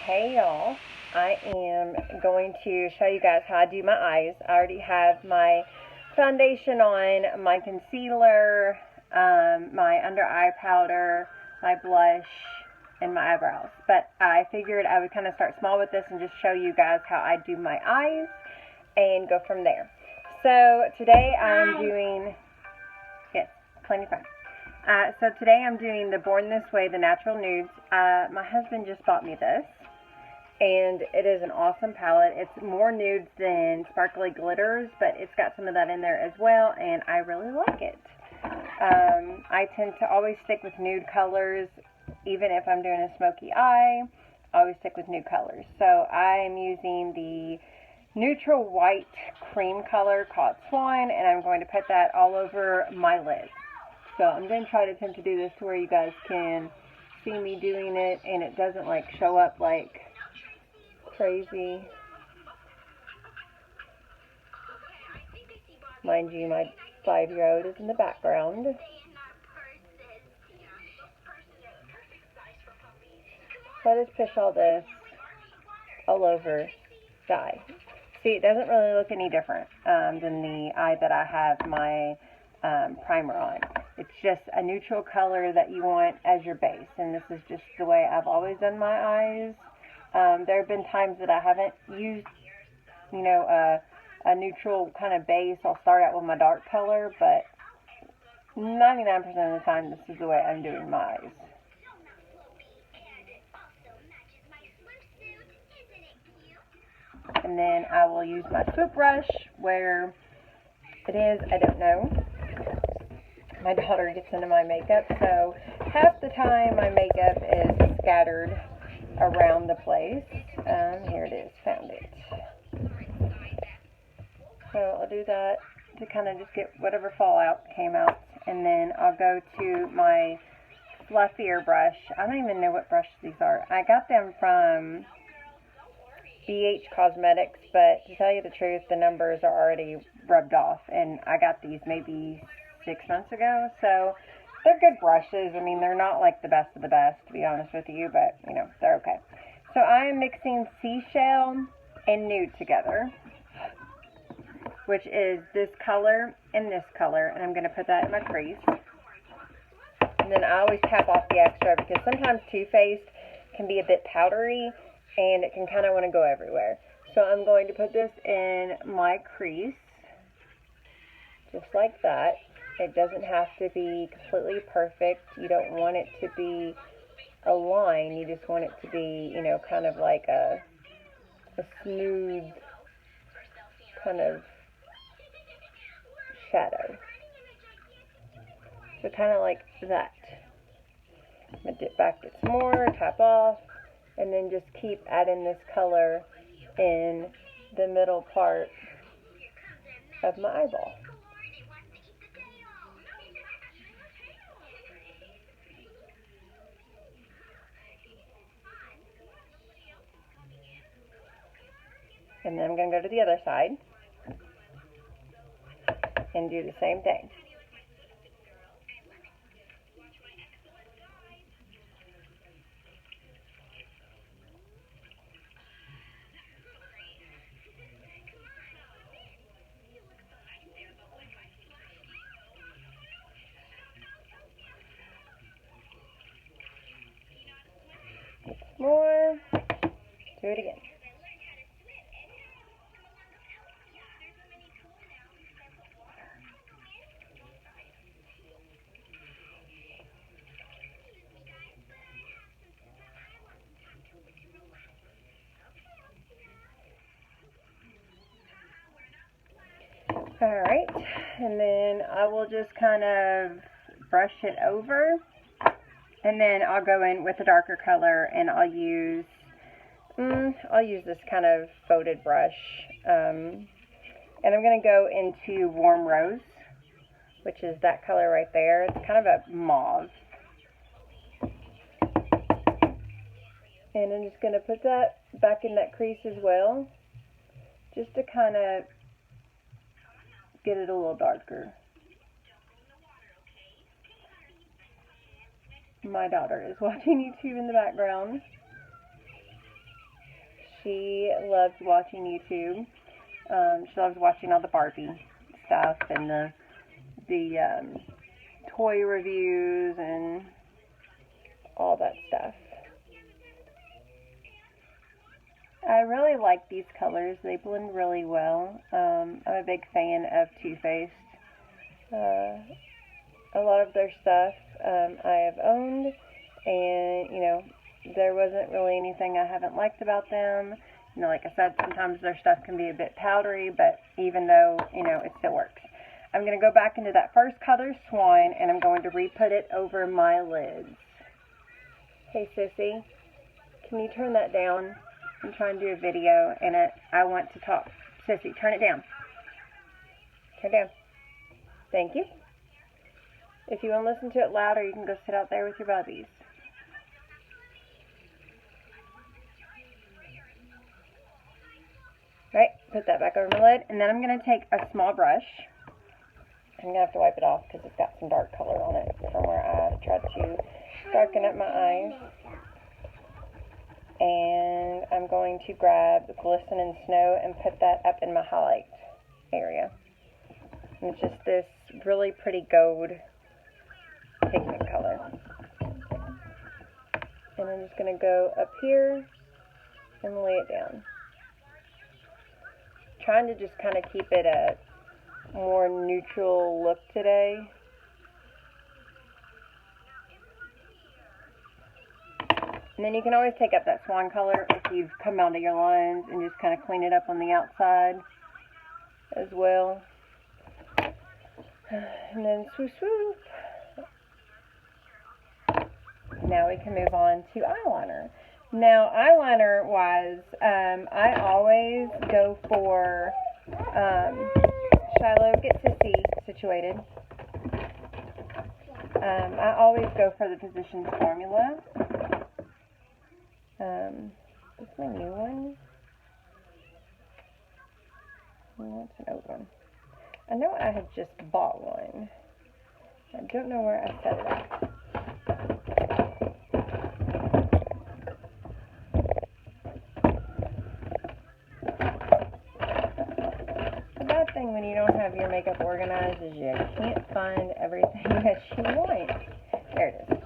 Hey y'all, I am going to show you guys how I do my eyes. I already have my foundation on, my concealer, my under eye powder, my blush, and my eyebrows. But I figured I would kind of start small with this and just show you guys how I do my eyes and go from there. So today I'm doing, yes, plenty of fun. So today I'm doing the Born This Way, the Natural Nudes. My husband just bought me this, and it is an awesome palette. It's more nudes than sparkly glitters, but it's got some of that in there as well, and I really like it. I tend to always stick with nude colors, even if I'm doing a smoky eye. I always stick with nude colors. So I'm using the neutral white cream color called Swan, and I'm going to put that all over my lid. So I'm going to try to attempt to do this to where you guys can see me doing it and it doesn't like show up like crazy. Mind you, my 5-year-old is in the background. So I just push all this all over the eye. See, it doesn't really look any different than the eye that I have my primer on. It's just a neutral color that you want as your base, and this is just the way I've always done my eyes. There have been times that I haven't used, a neutral kind of base. I'll start out with my dark color, but 99% of the time, this is the way I'm doing my eyes. And then I will use my swoop brush. Where it is, I don't know. My daughter gets into my makeup, so half the time my makeup is scattered around the place. Here it is, found it. So I'll do that to kind of just get whatever fallout came out, and then I'll go to my fluffier brush. I don't even know what brush these are. I got them from BH Cosmetics, but to tell you the truth, the numbers are already rubbed off, and I got these maybe 6 months ago, so they're good brushes. I mean, they're not like the best of the best, to be honest with you, but, they're okay. So I am mixing Seashell and Nude together, which is this color and this color, and I'm going to put that in my crease. And then I always tap off the extra because sometimes Too Faced can be a bit powdery, and it can kind of want to go everywhere. So I'm going to put this in my crease, just like that. It doesn't have to be completely perfect. You don't want it to be a line. You just want it to be, kind of like a smooth kind of shadow. So kind of like that. I'm going to dip back, get some more, tap off, and then just keep adding this color in the middle part of my eyeball. And then I'm going to go to the other side and do the same thing. More. Do it again. Alright, and then I will just kind of brush it over, and then I'll go in with a darker color, and I'll use this kind of folded brush, and I'm going to go into Warm Rose, which is that color right there. It's kind of a mauve, and I'm just going to put that back in that crease as well, just to kind of get it a little darker. My daughter is watching YouTube in the background. She loves watching YouTube. She loves watching all the Barbie stuff and the toy reviews and all that stuff. I really like these colors. They blend really well. I'm a big fan of Too Faced. A lot of their stuff I have owned, and, you know, there wasn't really anything I haven't liked about them. You know, like I said, sometimes their stuff can be a bit powdery, but even though, you know, it still works. I'm going to go back into that first color, Swan, and I'm going to re-put it over my lids. Hey, Sissy, can you turn that down? I'm trying to do a video, and I want to talk. Sissy, turn it down. Turn it down. Thank you. If you want to listen to it louder, you can go sit out there with your bubbies. Right, put that back over my lid, and then I'm going to take a small brush. I'm going to have to wipe it off because it's got some dark color on it from where I tried to darken up my eyes. And I'm going to grab Glistening Snow and put that up in my highlight area. And it's just this really pretty gold pigment color. And I'm just going to go up here and lay it down. Trying to just kind of keep it a more neutral look today. And then you can always take up that Swan color if you've come out of your lines and just kind of clean it up on the outside as well. And then swoop, swoop. Now we can move on to eyeliner. Now, eyeliner wise, I always go for Shiloh Get Sissy situated. I always go for the Physicians Formula. This is my new one. That's an old one. I know I had just bought one. I don't know where I set it up. The bad thing when you don't have your makeup organized is you can't find everything that you want. There it is.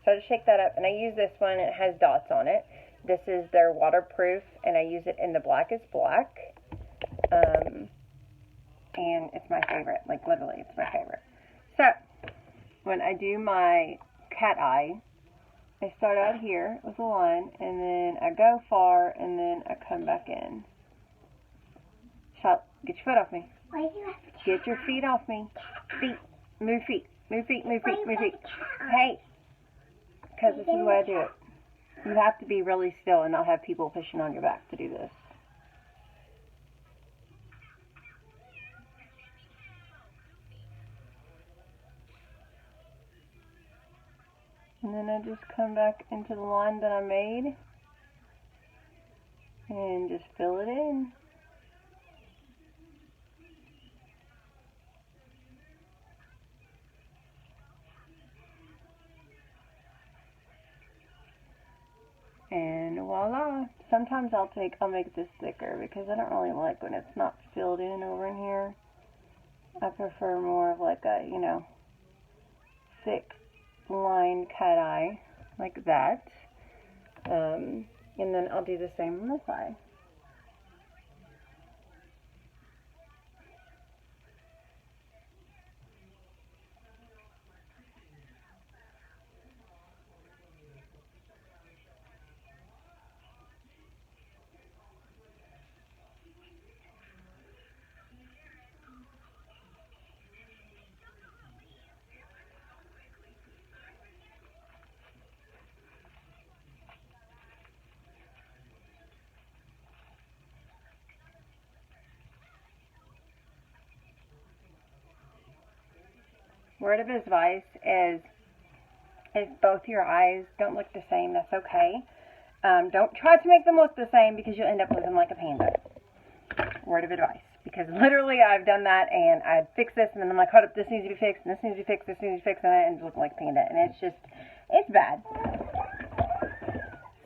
So I just shake that up, and I use this one. It has dots on it. This is their waterproof, and I use it in the blackest black. And it's my favorite. Like, literally, it's my favorite. So, when I do my cat eye, I start out here with a line, and then I go far, and then I come back in. Shut. Get your foot off me. Get your feet off me. Feet. Move feet. Move feet, move feet, move feet. Hey. Because this is the way I do it. You have to be really still and not have people pushing on your back to do this. And then I just come back into the line that I made and just fill it in. And voila. Sometimes I'll make this thicker because I don't really like when it's not filled in over in here. I prefer more of like a, you know, thick line cat eye like that. And then I'll do the same on this eye. Word of advice is if both your eyes don't look the same, that's okay. Don't try to make them look the same because you'll end up looking like a panda. Word of advice. Because literally I've done that and I'd fix this and then I'm like, hold up, this needs to be fixed, and this needs to be fixed, this needs to be fixed, and it's looking like a panda. And it's just, it's bad.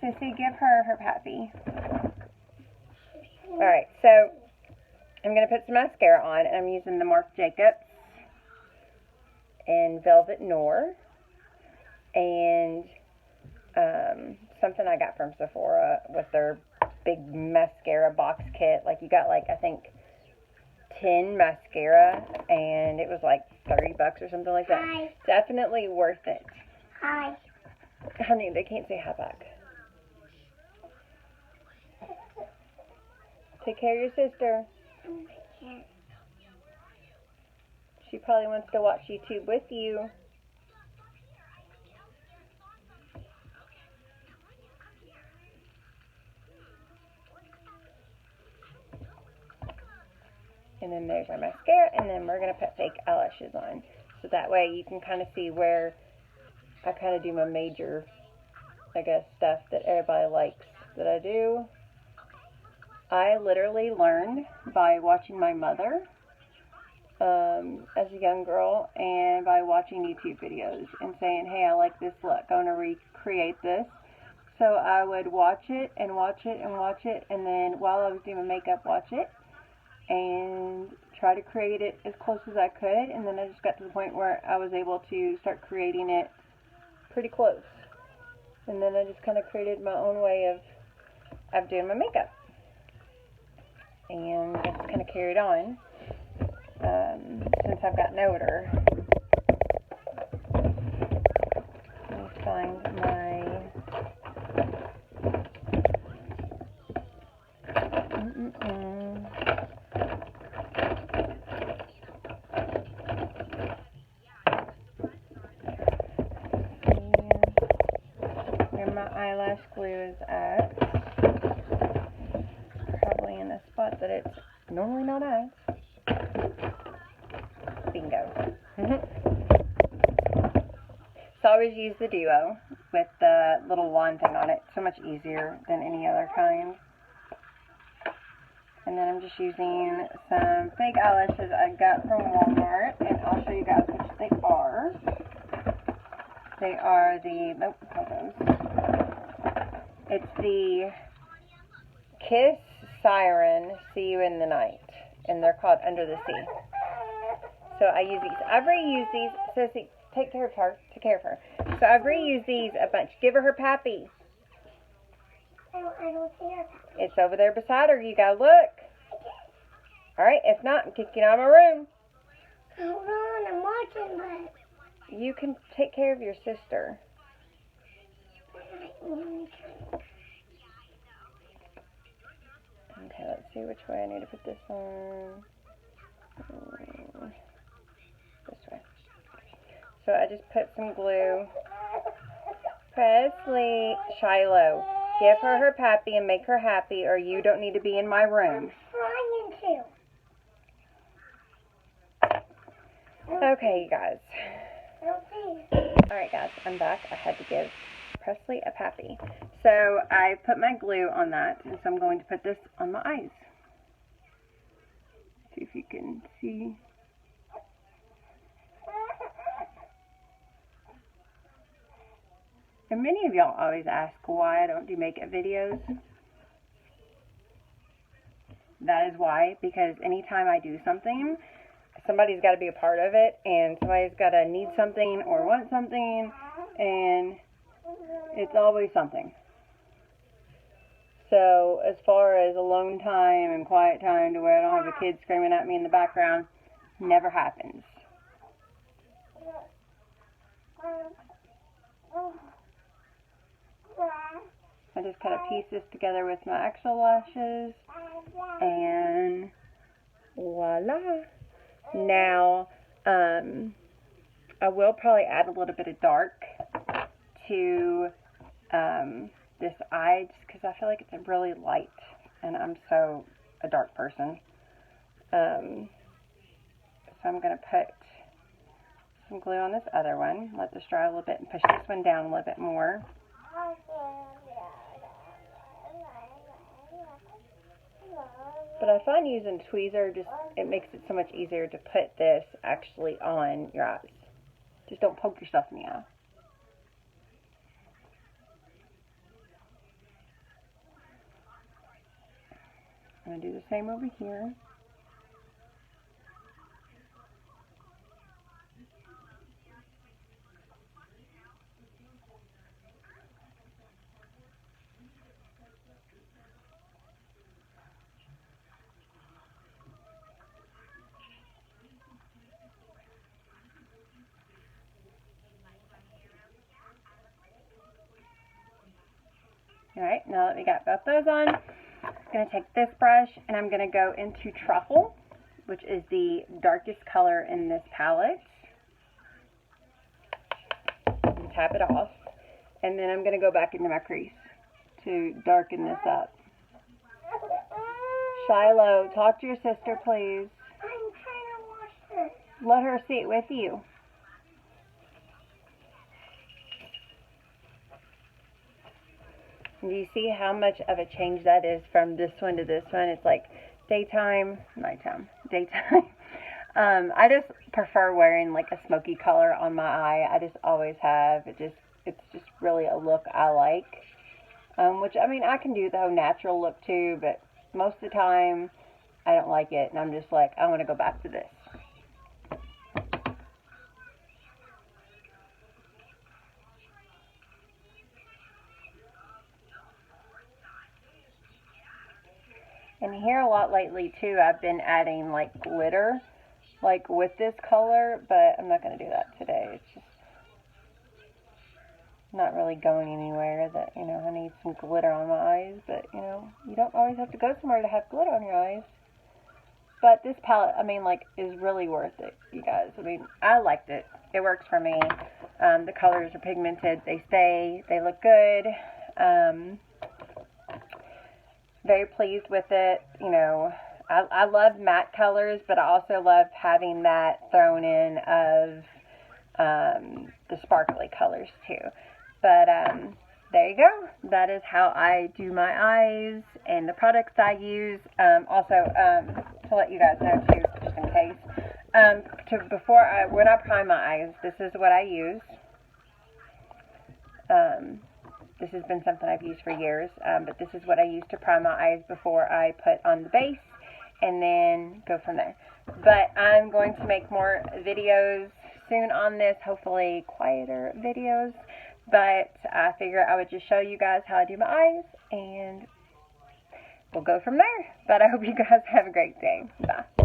Sissy, Gracie, give her her pappy. Alright, so I'm going to put some mascara on, and I'm using the Marc Jacobs in Velvet Noir, and something I got from Sephora with their big mascara box kit. Like, you got, like, I think 10 mascara, and it was like $30 or something like that. Hi. Definitely worth it. Hi. Honey, they can't say hi back. Take care of your sister. She probably wants to watch YouTube with you. And then there's our mascara, and then we're going to put fake eyelashes on. So that way you can kind of see where I kind of do my major, I guess, stuff that everybody likes that I do. I literally learned by watching my mother as a young girl, and by watching YouTube videos and saying, hey, I like this look, I want to recreate this. So I would watch it and watch it and watch it, and then while I was doing my makeup, watch it and try to create it as close as I could, and then I just got to the point where I was able to start creating it pretty close. And then I just kind of created my own way of doing my makeup. And I just kind of carried on since I've gotten older. Let me find my... Where my eyelash glue is at. Probably in a spot that it's normally not at. Bingo. So I always use the Duo with the little wand thing on it. So much easier than any other kind. And then I'm just using some fake eyelashes I got from Walmart, and I'll show you guys which they are. They are the, nope, hold those. It's the Kiss Siren, See You in the Night, and they're called Under the Sea. So I use these. I've reused these. Sissy, take care of her. Take care of her. So I've reused these a bunch. Give her her pappy. I don't see her. It's over there beside her. You gotta look. Alright, if not, I'm kicking out of my room. Hold on, I'm watching, but... You can take care of your sister. Okay, let's see which way I need to put this on. This way. So I just put some glue. Presley, Shiloh, give her her pappy and make her happy, or you don't need to be in my room. I'm trying to. Okay, you guys. I don't see. Alright, guys, I'm back. I had to give Presley a pappy. So I put my glue on that, and so I'm going to put this on my eyes. See if you can see. And many of y'all always ask why I don't do makeup videos. That is why, because anytime I do something, somebody's got to be a part of it, and somebody's got to need something or want something, and it's always something. So as far as alone time and quiet time to where I don't have a kid screaming at me in the background, never happens. I just kind of piece this together with my actual lashes, and voila. Now, I will probably add a little bit of dark to this eye, just because I feel like it's really light, and I'm so a dark person. So I'm going to put some glue on this other one, let this dry a little bit, and push this one down a little bit more. But I find using a tweezer, it makes it so much easier to put this actually on your eyes. Just don't poke yourself in the eye. I'm going to do the same over here. Alright, now that we got both those on, I'm going to take this brush and I'm going to go into Truffle, which is the darkest color in this palette. Tap it off. And then I'm going to go back into my crease to darken this up. Shiloh, talk to your sister, please. I'm trying to wash this. Let her see it with you. Do you see how much of a change that is from this one to this one? It's like daytime, nighttime, daytime. I just prefer wearing like a smoky color on my eye. I just always have. It's just really a look I like. Which, I mean, I can do the whole natural look too, but most of the time I don't like it, and I'm just like, I want to go back to this. And here a lot lately too, I've been adding like glitter, like with this color, but I'm not going to do that today. It's just not really going anywhere that, you know, I need some glitter on my eyes, but, you know, you don't always have to go somewhere to have glitter on your eyes. But this palette, I mean, like, is really worth it, you guys. I mean, I liked it. It works for me. The colors are pigmented. They stay. They look good. Very pleased with it. You know, I love matte colors, but I also love having that thrown in of the sparkly colors too. But there you go. That is how I do my eyes and the products I use. Also, to let you guys know too, just in case, when I prime my eyes, this is what I use. This has been something I've used for years, but this is what I use to prime my eyes before I put on the base, and then go from there. But I'm going to make more videos soon on this, hopefully quieter videos, but I figure I would just show you guys how I do my eyes, and we'll go from there. But I hope you guys have a great day. Bye.